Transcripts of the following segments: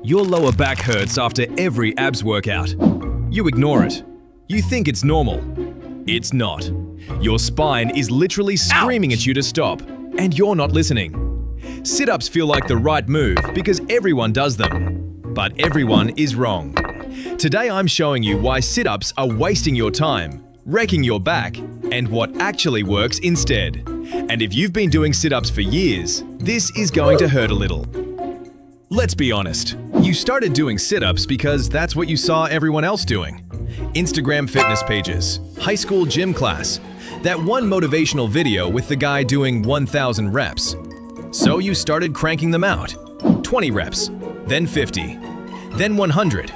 Your lower back hurts after every abs workout. You ignore it. You think it's normal. It's not. Your spine is literally screaming at you to stop, and you're not listening. Sit-ups feel like the right move because everyone does them. But everyone is wrong. Today I'm showing you why sit-ups are wasting your time, wrecking your back, and what actually works instead. And if you've been doing sit-ups for years, this is going to hurt a little. Let's be honest. You started doing sit-ups because that's what you saw everyone else doing. Instagram fitness pages, high school gym class, that one motivational video with the guy doing 1,000 reps. So you started cranking them out. 20 reps, then 50, then 100.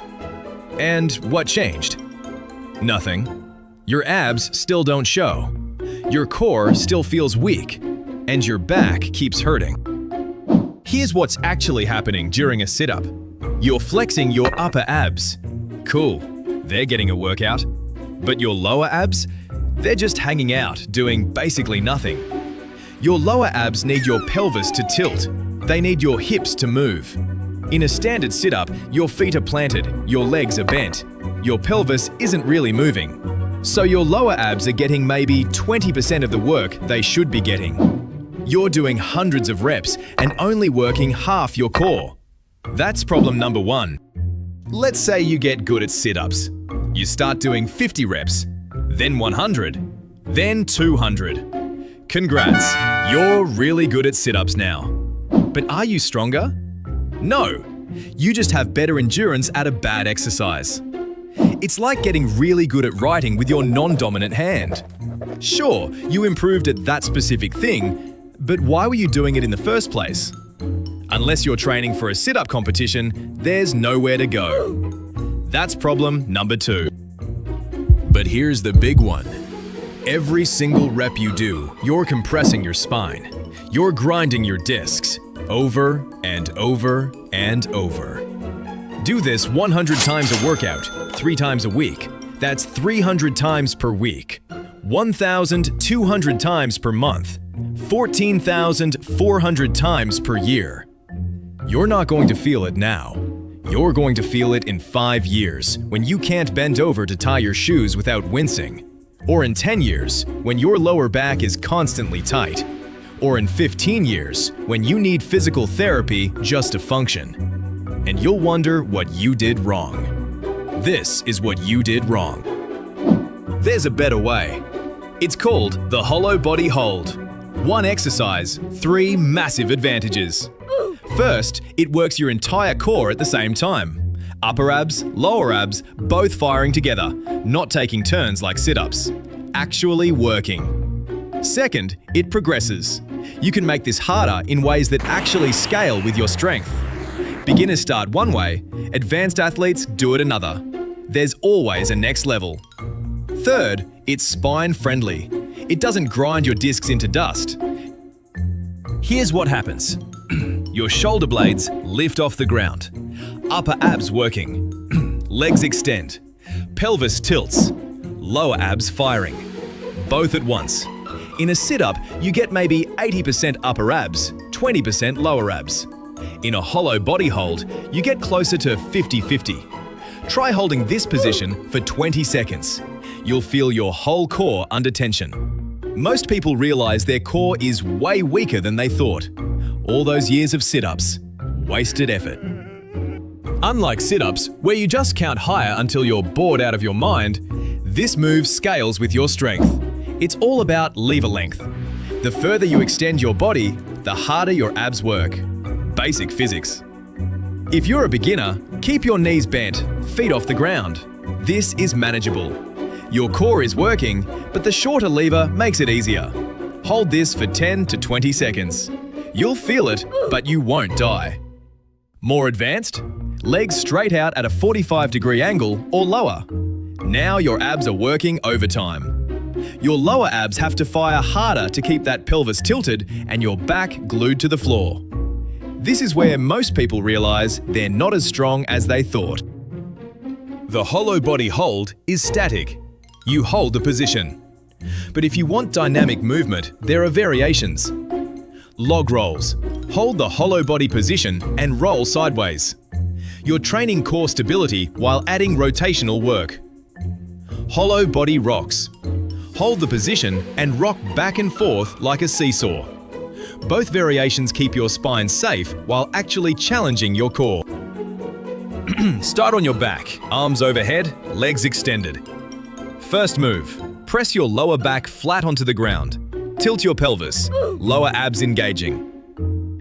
And what changed? Nothing. Your abs still don't show. Your core still feels weak, and your back keeps hurting. Here's what's actually happening during a sit-up. You're flexing your upper abs. Cool, they're getting a workout. But your lower abs? They're just hanging out, doing basically nothing. Your lower abs need your pelvis to tilt. They need your hips to move. In a standard sit-up, your feet are planted, your legs are bent. Your pelvis isn't really moving. So your lower abs are getting maybe 20% of the work they should be getting. You're doing hundreds of reps and only working half your core. That's problem number one. Let's say you get good at sit-ups. You start doing 50 reps, then 100, then 200. Congrats, you're really good at sit-ups now. But are you stronger? No, you just have better endurance at a bad exercise. It's like getting really good at writing with your non-dominant hand. Sure, you improved at that specific thing, but why were you doing it in the first place? Unless you're training for a sit-up competition, there's nowhere to go. That's problem number two. But here's the big one. Every single rep you do, you're compressing your spine. You're grinding your discs over and over and over. Do this 100 times a workout, 3 times a week. That's 300 times per week. 1,200 times per month. 14,400 times per year. You're not going to feel it now. You're going to feel it in 5 years, when you can't bend over to tie your shoes without wincing. Or in 10 years, when your lower back is constantly tight. Or in 15 years, when you need physical therapy just to function. And you'll wonder what you did wrong. This is what you did wrong. There's a better way. It's called the Hollow Body Hold. One exercise, 3 massive advantages. First, it works your entire core at the same time. Upper abs, lower abs, both firing together, not taking turns like sit-ups. Actually working. Second, it progresses. You can make this harder in ways that actually scale with your strength. Beginners start one way, advanced athletes do it another. There's always a next level. Third, it's spine-friendly. It doesn't grind your discs into dust. Here's what happens. Your shoulder blades lift off the ground. Upper abs working. Legs extend. Pelvis tilts. Lower abs firing. Both at once. In a sit-up, you get maybe 80% upper abs, 20% lower abs. In a hollow body hold, you get closer to 50-50. Try holding this position for 20 seconds. You'll feel your whole core under tension. Most people realize their core is way weaker than they thought. All those years of sit-ups, wasted effort. Unlike sit-ups, where you just count higher until you're bored out of your mind, this move scales with your strength. It's all about lever length. The further you extend your body, the harder your abs work. Basic physics. If you're a beginner, keep your knees bent, feet off the ground. This is manageable. Your core is working, but the shorter lever makes it easier. Hold this for 10 to 20 seconds. You'll feel it, but you won't die. More advanced? Legs straight out at a 45-degree angle or lower. Now your abs are working overtime. Your lower abs have to fire harder to keep that pelvis tilted and your back glued to the floor. This is where most people realize they're not as strong as they thought. The hollow body hold is static. You hold the position. But if you want dynamic movement, there are variations. Log rolls. Hold the hollow body position and roll sideways. You're training core stability while adding rotational work. Hollow body rocks. Hold the position and rock back and forth like a seesaw. Both variations keep your spine safe while actually challenging your core. Start on your back, arms overhead, legs extended. First move, press your lower back flat onto the ground. Tilt your pelvis, lower abs engaging.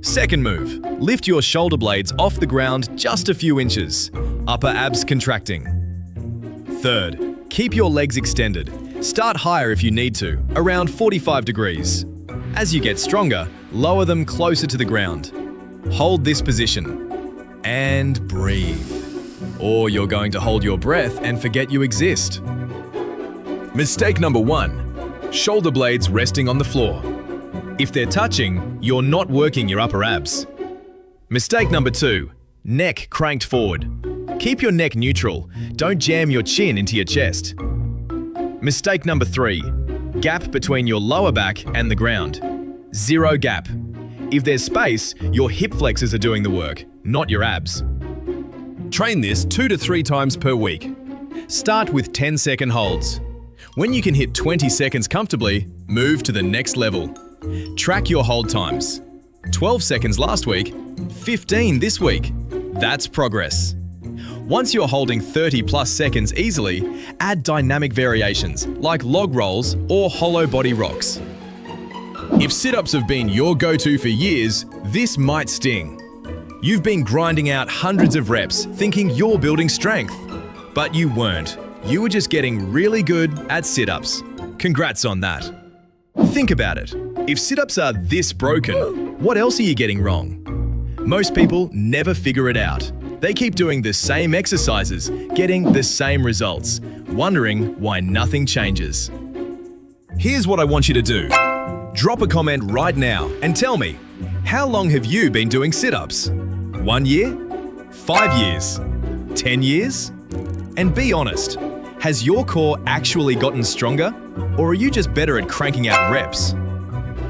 Second move, lift your shoulder blades off the ground just a few inches, upper abs contracting. Third, keep your legs extended. Start higher if you need to, around 45 degrees. As you get stronger, lower them closer to the ground. Hold this position and breathe. Or you're going to hold your breath and forget you exist. Mistake number 1, shoulder blades resting on the floor. If they're touching, you're not working your upper abs. Mistake number 2, neck cranked forward. Keep your neck neutral, don't jam your chin into your chest. Mistake number 3, gap between your lower back and the ground. Zero gap. If there's space, your hip flexors are doing the work, not your abs. Train this 2 to 3 times per week. Start with 10-second holds. When you can hit 20 seconds comfortably, move to the next level. Track your hold times. 12 seconds last week, 15 this week. That's progress. Once you're holding 30+ seconds easily, add dynamic variations like log rolls or hollow body rocks. If sit-ups have been your go-to for years, this might sting. You've been grinding out hundreds of reps thinking you're building strength. But you weren't. You were just getting really good at sit-ups. Congrats on that. Think about it. If sit-ups are this broken, what else are you getting wrong? Most people never figure it out. They keep doing the same exercises, getting the same results, wondering why nothing changes. Here's what I want you to do. Drop a comment right now and tell me, how long have you been doing sit-ups? 1 year? 5 years? 10 years? And be honest, has your core actually gotten stronger? Or are you just better at cranking out reps?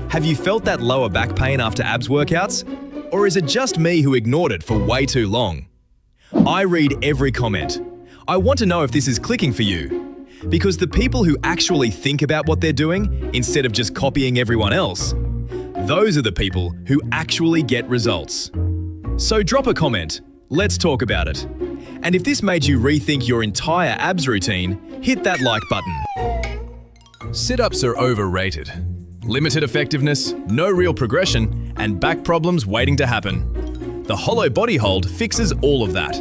Have you felt that lower back pain after abs workouts? Or is it just me who ignored it for way too long? I read every comment. I want to know if this is clicking for you. Because the people who actually think about what they're doing, instead of just copying everyone else, those are the people who actually get results. So drop a comment, let's talk about it. And if this made you rethink your entire abs routine, hit that like button. Sit-ups are overrated. Limited effectiveness, no real progression, and back problems waiting to happen. The hollow body hold fixes all of that.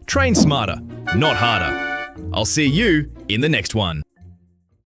Train smarter, not harder. I'll see you in the next one.